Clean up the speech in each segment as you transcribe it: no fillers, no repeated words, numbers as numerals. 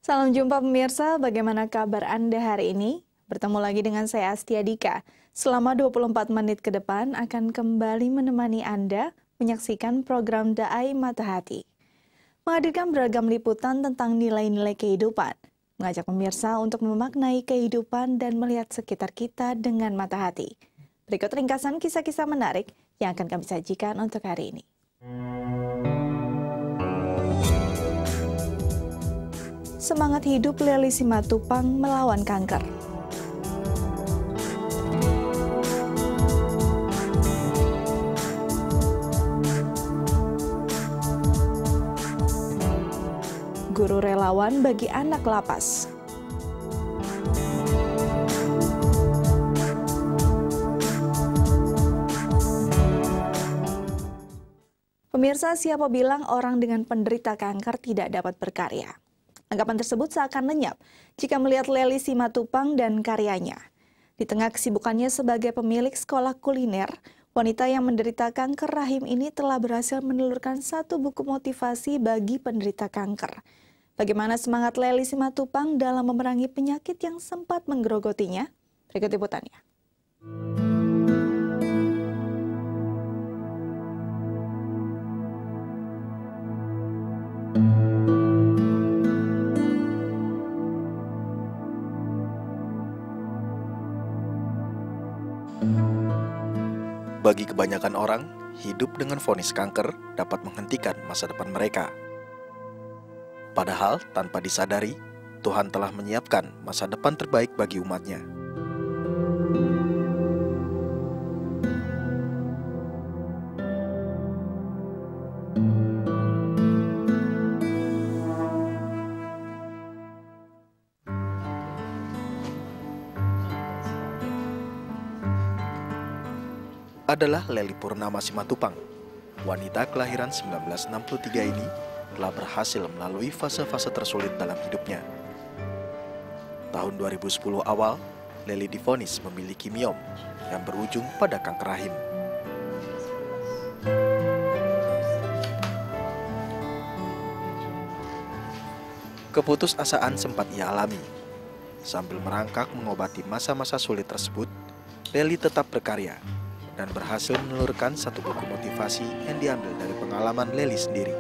Salam jumpa pemirsa, bagaimana kabar Anda hari ini? Bertemu lagi dengan saya Astia Dika. Selama 24 menit ke depan akan kembali menemani Anda menyaksikan program Da'ai Mata Hati. Menghadirkan beragam liputan tentang nilai-nilai kehidupan, mengajak pemirsa untuk memaknai kehidupan dan melihat sekitar kita dengan mata hati. Berikut ringkasan kisah-kisah menarik yang akan kami sajikan untuk hari ini. Semangat hidup Lely Simatupang melawan kanker. Guru relawan bagi anak lapas. Pemirsa, siapa bilang orang dengan penderita kanker tidak dapat berkarya? Anggapan tersebut seakan lenyap jika melihat Lely Simatupang dan karyanya. Di tengah kesibukannya sebagai pemilik sekolah kuliner, wanita yang menderita kanker rahim ini telah berhasil menelurkan satu buku motivasi bagi penderita kanker. Bagaimana semangat Lely Simatupang dalam memerangi penyakit yang sempat menggerogotinya? Berikut liputannya. Bagi kebanyakan orang, hidup dengan vonis kanker dapat menghentikan masa depan mereka. Padahal, tanpa disadari, Tuhan telah menyiapkan masa depan terbaik bagi umatnya. Adalah Lely Purnama Simatupang. Wanita kelahiran 1963 ini telah berhasil melalui fase-fase tersulit dalam hidupnya. Tahun 2010 awal, Lely divonis memiliki miom yang berujung pada kanker rahim. Keputusasaan sempat ia alami. Sambil merangkak mengobati masa-masa sulit tersebut, Lely tetap berkarya dan berhasil menelurkan satu buku motivasi yang diambil dari pengalaman Lely sendiri.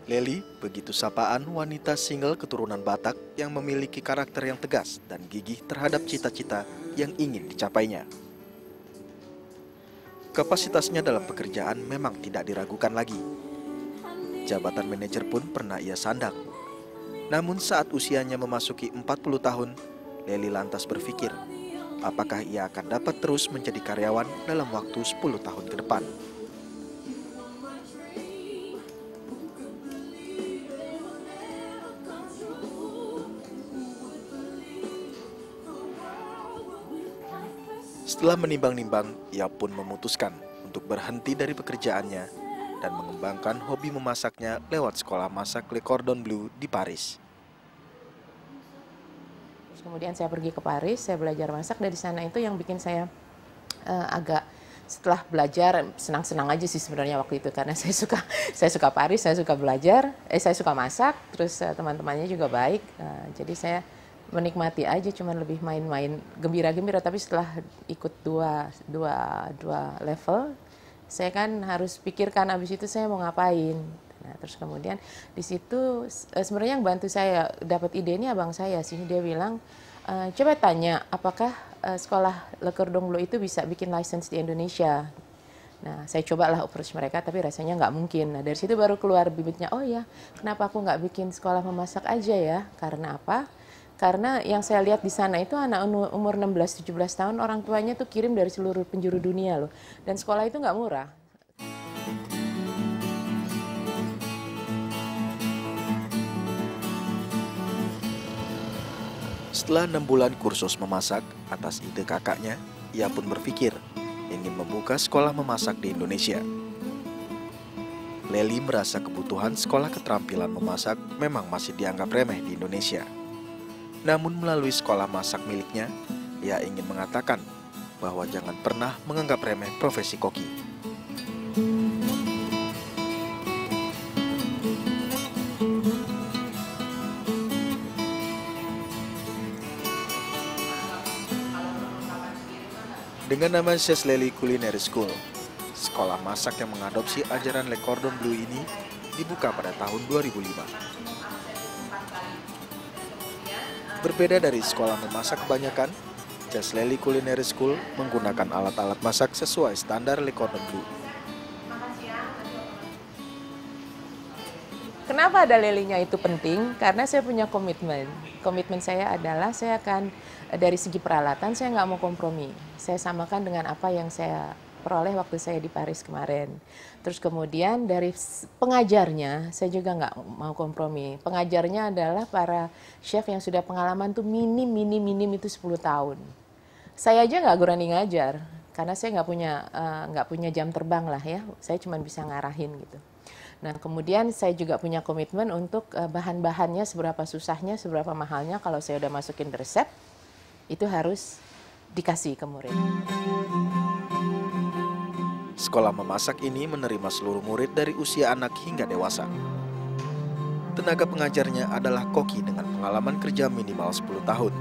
Lely begitu sapaan wanita single keturunan Batak yang memiliki karakter yang tegas dan gigih terhadap cita-cita yang ingin dicapainya. Kapasitasnya dalam pekerjaan memang tidak diragukan lagi. Jabatan manajer pun pernah ia sandang. Namun saat usianya memasuki 40 tahun, Lely lantas berpikir, apakah ia akan dapat terus menjadi karyawan dalam waktu 10 tahun ke depan. Setelah menimbang-nimbang, ia pun memutuskan untuk berhenti dari pekerjaannya dan mengembangkan hobi memasaknya lewat sekolah masak Le Cordon Bleu di Paris. Kemudian saya pergi ke Paris, saya belajar masak. Dari sana itu yang bikin saya agak setelah belajar senang-senang aja sih sebenarnya waktu itu, karena saya suka Paris, saya suka belajar, saya suka masak, terus teman-temannya juga baik, jadi saya menikmati aja, cuman lebih main-main gembira-gembira. Tapi setelah ikut dua level, saya kan harus pikirkan abis itu saya mau ngapain. Nah, terus kemudian di situ sebenarnya yang bantu saya dapat ide ini abang saya sih. Dia bilang, coba tanya apakah sekolah Le Cordon Bleu itu bisa bikin license di Indonesia. Nah, saya cobalah approach mereka, tapi rasanya nggak mungkin. Nah, dari situ baru keluar bibitnya, oh ya, kenapa aku nggak bikin sekolah memasak aja ya? Karena apa? Karena yang saya lihat di sana itu anak umur 16-17 tahun, orang tuanya tuh kirim dari seluruh penjuru dunia loh. Dan sekolah itu nggak murah. Setelah 6 bulan kursus memasak atas ide kakaknya, ia pun berpikir ingin membuka sekolah memasak di Indonesia. Lely merasa kebutuhan sekolah keterampilan memasak memang masih dianggap remeh di Indonesia. Namun melalui sekolah masak miliknya, ia ingin mengatakan bahwa jangan pernah menganggap remeh profesi koki. Dengan nama Chef Lely Culinary School, sekolah masak yang mengadopsi ajaran Le Cordon Bleu ini dibuka pada tahun 2005. Berbeda dari sekolah memasak kebanyakan, Chef Lely Culinary School menggunakan alat-alat masak sesuai standar Le Cordon Bleu. Kenapa ada lelinya itu penting? Karena saya punya komitmen. Komitmen saya adalah saya akan dari segi peralatan saya nggak mau kompromi. Saya samakan dengan apa yang saya peroleh waktu saya di Paris kemarin. Terus kemudian dari pengajarnya saya juga nggak mau kompromi. Pengajarnya adalah para chef yang sudah pengalaman tuh minim itu 10 tahun. Saya aja nggak berani ngajar karena saya nggak punya jam terbang lah ya. Saya cuma bisa ngarahin gitu. Nah, kemudian saya juga punya komitmen untuk bahan-bahannya seberapa susahnya, seberapa mahalnya kalau saya udah masukin resep, itu harus dikasih ke murid. Sekolah memasak ini menerima seluruh murid dari usia anak hingga dewasa. Tenaga pengajarnya adalah koki dengan pengalaman kerja minimal 10 tahun.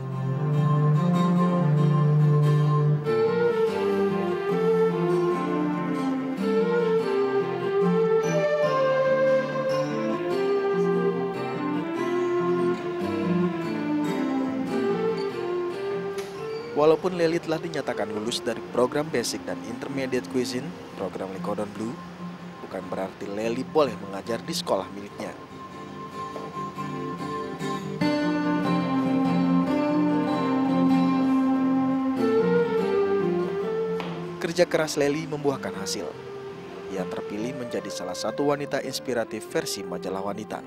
Walaupun Lely telah dinyatakan lulus dari program Basic dan Intermediate Cuisine, program Le Cordon Bleu, bukan berarti Lely boleh mengajar di sekolah miliknya. Kerja keras Lely membuahkan hasil. Ia terpilih menjadi salah satu wanita inspiratif versi majalah Wanita.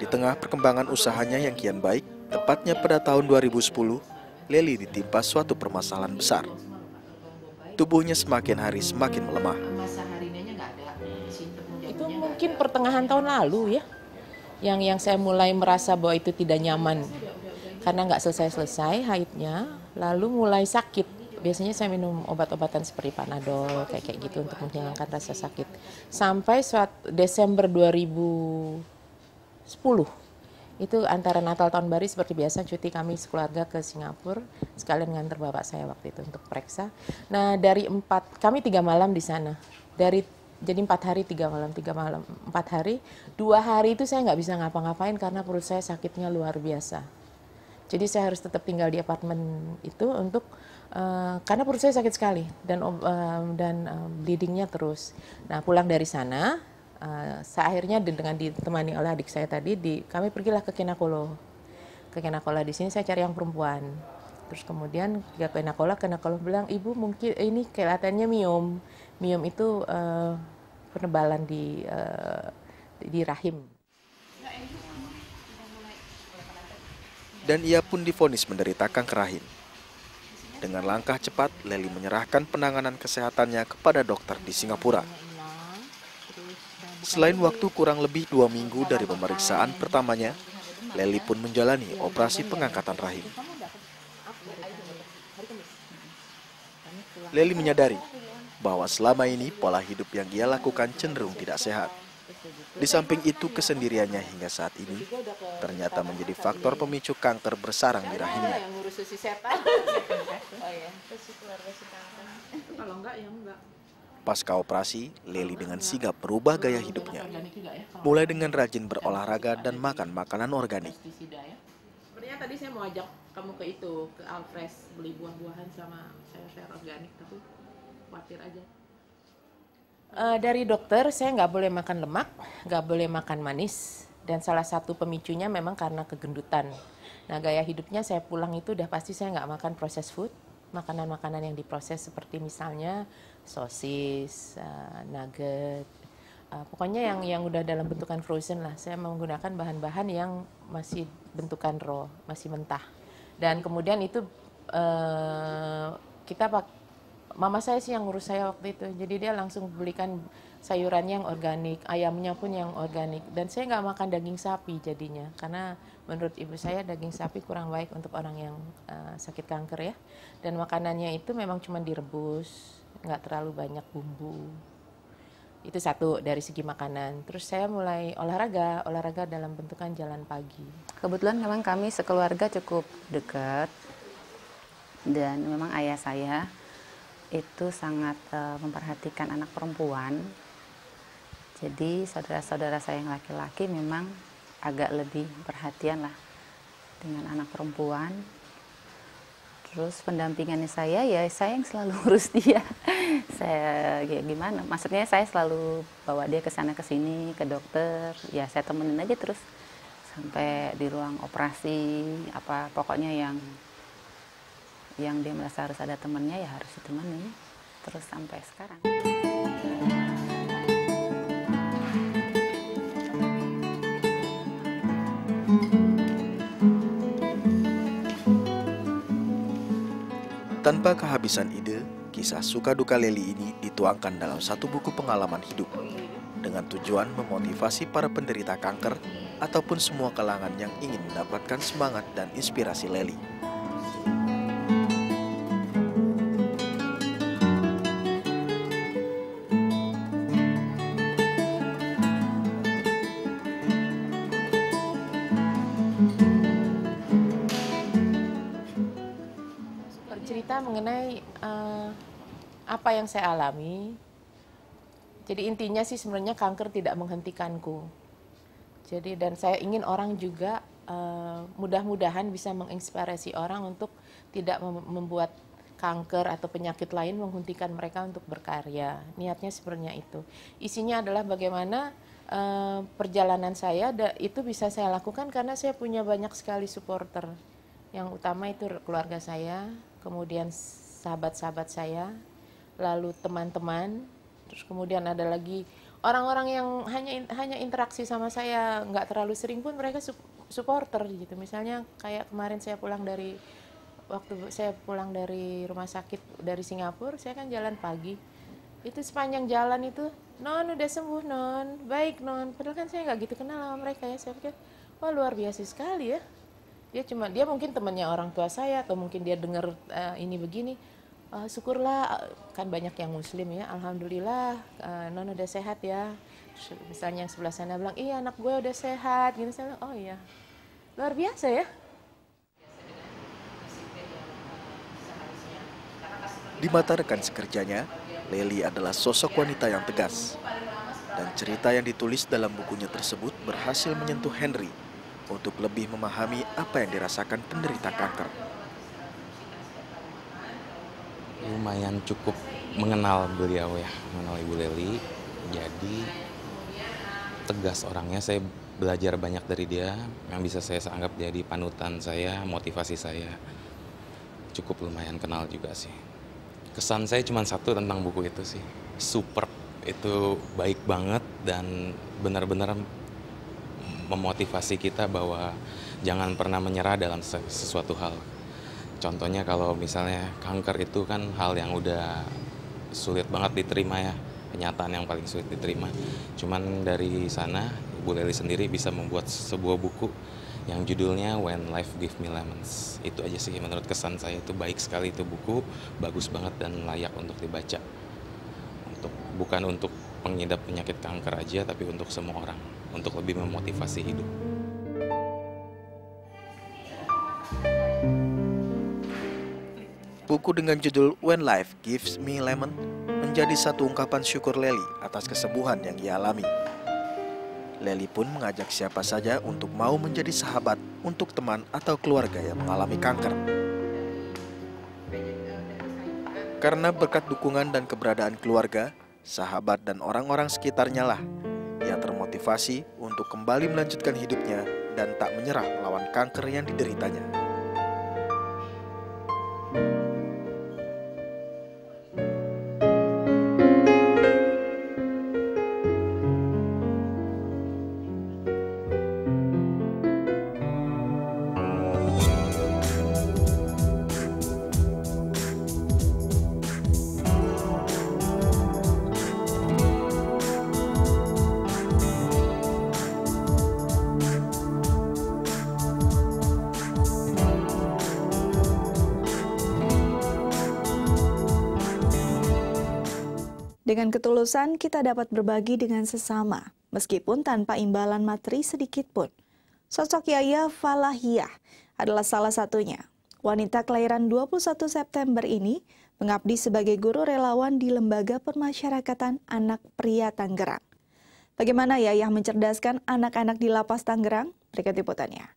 Di tengah perkembangan usahanya yang kian baik, tepatnya pada tahun 2010, Lely ditimpa suatu permasalahan besar. Tubuhnya semakin hari semakin melemah. Itu mungkin pertengahan tahun lalu ya, yang saya mulai merasa bahwa itu tidak nyaman karena nggak selesai haidnya, lalu mulai sakit. Biasanya saya minum obat-obatan seperti Panadol kayak gitu untuk menghilangkan rasa sakit. Sampai Desember 2010, itu antara Natal tahun baru seperti biasa cuti kami sekeluarga ke Singapura, sekalian nganter bapak saya waktu itu untuk periksa. Nah kami 3 malam di sana. Jadi 4 hari 3 malam, 4 hari, 2 hari itu saya nggak bisa ngapa-ngapain karena perut saya sakitnya luar biasa. Jadi saya harus tetap tinggal di apartemen itu untuk karena perut saya sakit sekali dan bleedingnya terus. Nah pulang dari sana, saya akhirnya dengan ditemani oleh adik saya tadi, kami pergilah ke Kenakolo. Ke Kenakolo di sini saya cari yang perempuan. Terus kemudian ke Kenakolo bilang, ibu mungkin ini kelihatannya miom. Miom itu penebalan di rahim. Dan ia pun divonis menderita kanker rahim. Dengan langkah cepat, Lely menyerahkan penanganan kesehatannya kepada dokter di Singapura. Selain waktu kurang lebih 2 minggu dari pemeriksaan pertamanya, Lely pun menjalani operasi pengangkatan rahim. Lely menyadari bahwa selama ini pola hidup yang ia lakukan cenderung tidak sehat. Di samping itu, kesendiriannya hingga saat ini ternyata menjadi faktor pemicu kanker bersarang di rahimnya. Pasca operasi, Lely dengan sigap berubah gaya hidupnya. Mulai dengan rajin berolahraga dan makan makanan organik. Sebenarnya tadi saya mau ajak kamu ke Alfres, beli buah-buahan sama sayur-sayur organik, tapi khawatir aja. Dari dokter saya nggak boleh makan lemak, nggak boleh makan manis, Dan salah satu pemicunya memang karena kegendutan. Nah, gaya hidupnya saya pulang itu udah pasti saya nggak makan processed food, makanan-makanan yang diproses seperti misalnya sosis, nugget, pokoknya yang udah dalam bentukan frozen lah. Saya menggunakan bahan-bahan yang masih bentukan raw, masih mentah. Dan kemudian itu mama saya sih yang ngurus saya waktu itu. Jadi dia langsung belikan sayurannya yang organik, ayamnya pun yang organik. Dan saya nggak makan daging sapi jadinya, karena menurut ibu saya daging sapi kurang baik untuk orang yang sakit kanker ya. Dan makanannya itu memang cuma direbus, nggak terlalu banyak bumbu. Itu satu dari segi makanan. Terus saya mulai olahraga dalam bentukan jalan pagi. Kebetulan memang kami sekeluarga cukup dekat, dan memang ayah saya itu sangat memperhatikan anak perempuan. Jadi saudara-saudara saya yang laki-laki memang agak lebih perhatian lah dengan anak perempuan. Terus pendampingannya saya, ya saya yang selalu urus dia. Saya ya gimana, maksudnya saya selalu bawa dia ke sana ke sini, ke dokter. Ya saya temenin aja terus sampai di ruang operasi, apa pokoknya yang dia merasa harus ada temannya ya harus ditemani terus sampai sekarang. Tanpa kehabisan ide, kisah suka duka Lely ini dituangkan dalam satu buku pengalaman hidup dengan tujuan memotivasi para penderita kanker ataupun semua kalangan yang ingin mendapatkan semangat dan inspirasi Lely. Cerita mengenai apa yang saya alami. Jadi intinya sih sebenarnya kanker tidak menghentikanku. Jadi dan saya ingin orang juga mudah-mudahan bisa menginspirasi orang untuk tidak membuat kanker atau penyakit lain menghentikan mereka untuk berkarya. Niatnya sebenarnya itu. Isinya adalah bagaimana perjalanan saya itu bisa saya lakukan karena saya punya banyak sekali supporter. Yang utama itu keluarga saya, kemudian sahabat-sahabat saya, lalu teman-teman, terus kemudian ada lagi orang-orang yang hanya interaksi sama saya nggak terlalu sering pun mereka supporter gitu. Misalnya kayak kemarin waktu saya pulang dari rumah sakit dari Singapura, saya kan jalan pagi. Itu sepanjang jalan itu, "Non udah sembuh non, baik non." Padahal kan saya nggak gitu kenal sama mereka ya. Saya pikir, wah luar biasa sekali ya. Dia mungkin temannya orang tua saya atau mungkin dia dengar ini begini. Syukurlah kan banyak yang muslim ya, alhamdulillah non udah sehat ya. Misalnya yang sebelah sana bilang, iya anak gue udah sehat gitu. Saya bilang, oh iya luar biasa ya. Di mata rekan sekerjanya, Lely adalah sosok wanita yang tegas. Dan cerita yang ditulis dalam bukunya tersebut berhasil menyentuh Henry untuk lebih memahami apa yang dirasakan penderita kanker. Lumayan cukup mengenal beliau ya, mengenal Ibu Lely. Jadi tegas orangnya, saya belajar banyak dari dia, yang bisa saya anggap jadi panutan saya, motivasi saya. Cukup lumayan kenal juga sih. Kesan saya cuma satu tentang buku itu sih, super, itu baik banget dan benar-benar memotivasi kita bahwa jangan pernah menyerah dalam sesuatu hal. Contohnya kalau misalnya kanker itu kan hal yang udah sulit banget diterima ya, kenyataan yang paling sulit diterima. Cuman dari sana Ibu Lely sendiri bisa membuat sebuah buku yang judulnya When Life Give Me Lemons. Itu aja sih menurut kesan saya, itu baik sekali, itu buku bagus banget dan layak untuk dibaca. Bukan untuk pengidap penyakit kanker aja, tapi untuk semua orang, untuk lebih memotivasi hidup. Buku dengan judul When Life Gives Me Lemon menjadi satu ungkapan syukur Lely atas kesembuhan yang ia alami. Lely pun mengajak siapa saja untuk mau menjadi sahabat untuk teman atau keluarga yang mengalami kanker. Karena berkat dukungan dan keberadaan keluarga, sahabat dan orang-orang sekitarnya lah, ia termotivasi termotivasi untuk kembali melanjutkan hidupnya dan tak menyerah melawan kanker yang dideritanya. Dengan ketulusan, kita dapat berbagi dengan sesama, meskipun tanpa imbalan materi sedikit pun. Sosok Yaya Falahiyah adalah salah satunya. Wanita kelahiran 21 September ini mengabdi sebagai guru relawan di Lembaga Permasyarakatan Anak Pria Tangerang. Bagaimana Yayah mencerdaskan anak-anak di Lapas Tangerang? Berikut liputannya.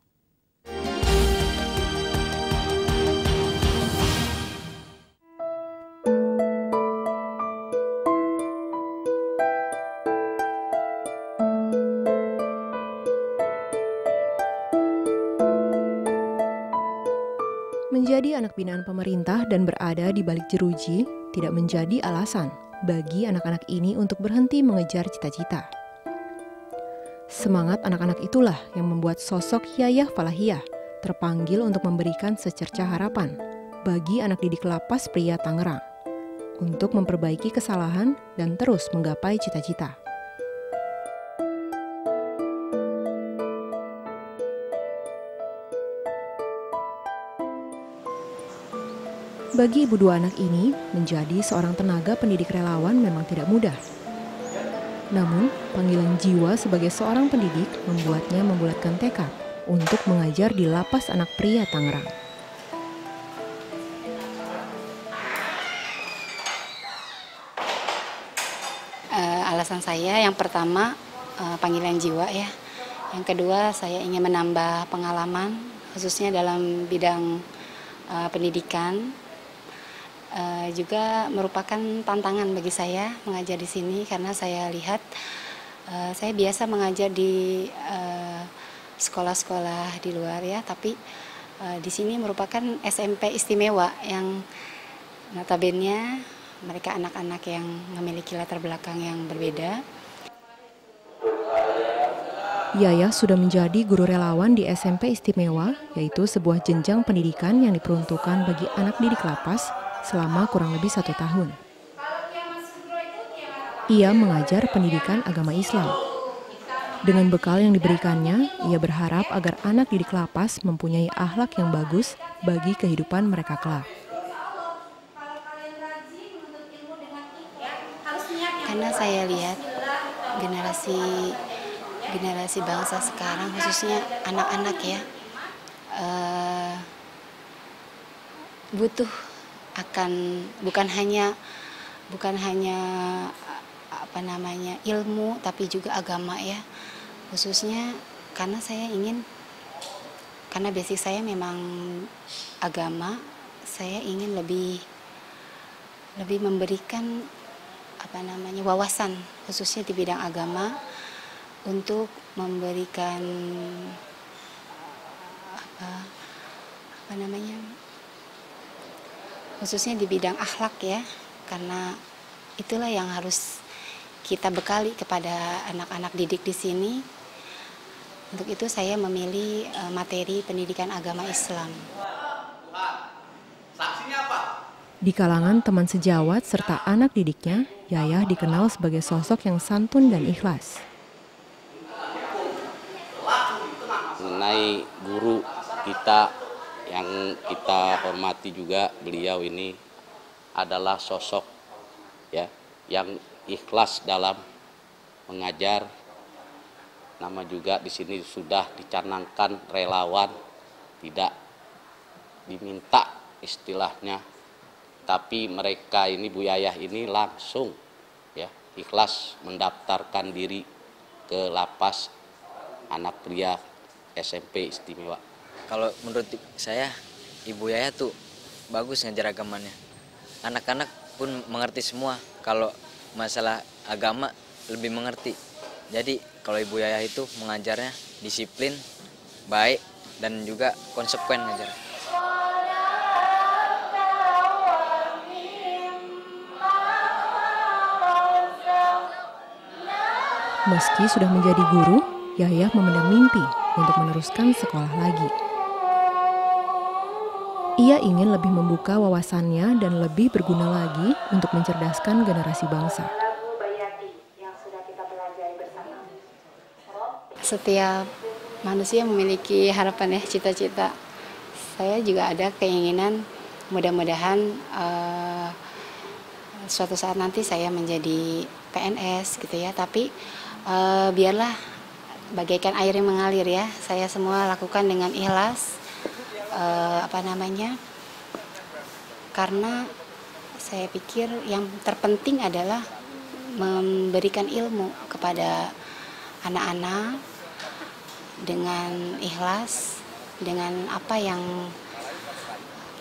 Menjadi anak binaan pemerintah dan berada di balik jeruji tidak menjadi alasan bagi anak-anak ini untuk berhenti mengejar cita-cita. Semangat anak-anak itulah yang membuat sosok Yayah Falahiyah terpanggil untuk memberikan secerca harapan bagi anak didik Lapas Pria Tangerang untuk memperbaiki kesalahan dan terus menggapai cita-cita. Bagi ibu dua anak ini, menjadi seorang tenaga pendidik relawan memang tidak mudah. Namun, panggilan jiwa sebagai seorang pendidik membuatnya membulatkan tekad untuk mengajar di Lapas Anak Pria Tangerang. Alasan saya yang pertama panggilan jiwa ya. Yang kedua saya ingin menambah pengalaman khususnya dalam bidang pendidikan. Juga merupakan tantangan bagi saya mengajar di sini karena saya lihat saya biasa mengajar di sekolah-sekolah di luar ya, tapi di sini merupakan SMP istimewa yang notabene mereka anak-anak yang memiliki latar belakang yang berbeda. Yayah sudah menjadi guru relawan di SMP Istimewa, yaitu sebuah jenjang pendidikan yang diperuntukkan bagi anak didik lapas selama kurang lebih 1 tahun. Ia mengajar pendidikan agama Islam. Dengan bekal yang diberikannya, ia berharap agar anak didik lapas mempunyai akhlak yang bagus bagi kehidupan mereka kelak. Karena saya lihat generasi bangsa sekarang, khususnya anak-anak ya, butuh akan bukan hanya ilmu tapi juga agama ya, khususnya karena basic saya memang agama, saya ingin lebih memberikan wawasan khususnya di bidang agama untuk memberikan khususnya di bidang akhlak ya, karena itulah yang harus kita bekali kepada anak-anak didik di sini. Untuk itu saya memilih materi pendidikan agama Islam. Di kalangan teman sejawat serta anak didiknya, Yayah dikenal sebagai sosok yang santun dan ikhlas. Mengenai guru kita yang kita hormati juga, beliau ini adalah sosok ya yang ikhlas dalam mengajar. Nama juga di sini sudah dicanangkan relawan, tidak diminta istilahnya, tapi mereka ini Bu Yayah ini langsung ya ikhlas mendaftarkan diri ke Lapas Anak Pria SMP Istimewa. Kalau menurut saya, Ibu Yayah tuh bagus ngajar agamanya. Anak-anak pun mengerti semua. Kalau masalah agama lebih mengerti. Jadi kalau Ibu Yayah itu mengajarnya disiplin, baik, dan juga konsekuen ngajar. Meski sudah menjadi guru, Yayah memendam mimpi untuk meneruskan sekolah lagi. Ia ingin lebih membuka wawasannya dan lebih berguna lagi untuk mencerdaskan generasi bangsa. Setiap manusia memiliki harapan ya, cita-cita. Saya juga ada keinginan mudah-mudahan suatu saat nanti saya menjadi PNS gitu ya, tapi biarlah bagaikan air yang mengalir ya. Saya semua lakukan dengan ikhlas, karena saya pikir yang terpenting adalah memberikan ilmu kepada anak-anak dengan ikhlas, dengan apa yang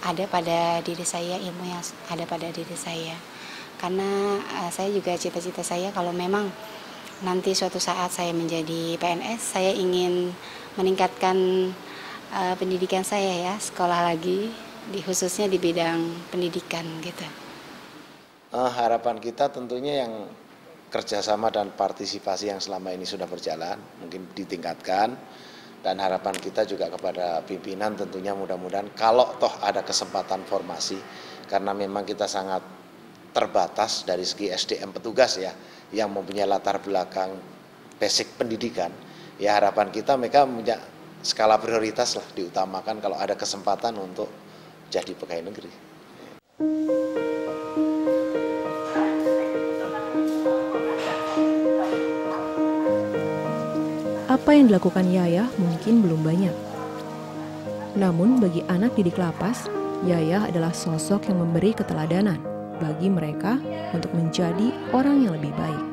ada pada diri saya, ilmu yang ada pada diri saya. Karena saya juga cita-cita saya kalau memang nanti suatu saat saya menjadi PNS, saya ingin meningkatkan pendidikan saya ya, sekolah lagi, khususnya di bidang pendidikan gitu. Harapan kita tentunya yang kerjasama dan partisipasi yang selama ini sudah berjalan mungkin ditingkatkan, dan harapan kita juga kepada pimpinan tentunya mudah-mudahan kalau toh ada kesempatan formasi, karena memang kita sangat terbatas dari segi SDM petugas ya, yang mempunyai latar belakang basic pendidikan, ya harapan kita mereka punya skala prioritas lah, diutamakan kalau ada kesempatan untuk jadi pegawai negeri. Apa yang dilakukan Yayah mungkin belum banyak. Namun bagi anak didik lapas, Yayah adalah sosok yang memberi keteladanan bagi mereka untuk menjadi orang yang lebih baik.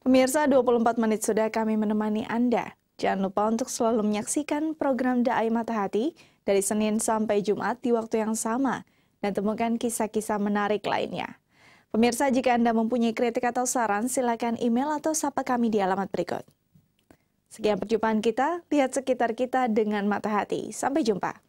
Pemirsa, 24 menit sudah kami menemani Anda. Jangan lupa untuk selalu menyaksikan program Dai Mata Hati dari Senin sampai Jumat di waktu yang sama dan temukan kisah-kisah menarik lainnya. Pemirsa, jika Anda mempunyai kritik atau saran, silakan email atau sapa kami di alamat berikut. Sekian perjumpaan kita, lihat sekitar kita dengan mata hati. Sampai jumpa.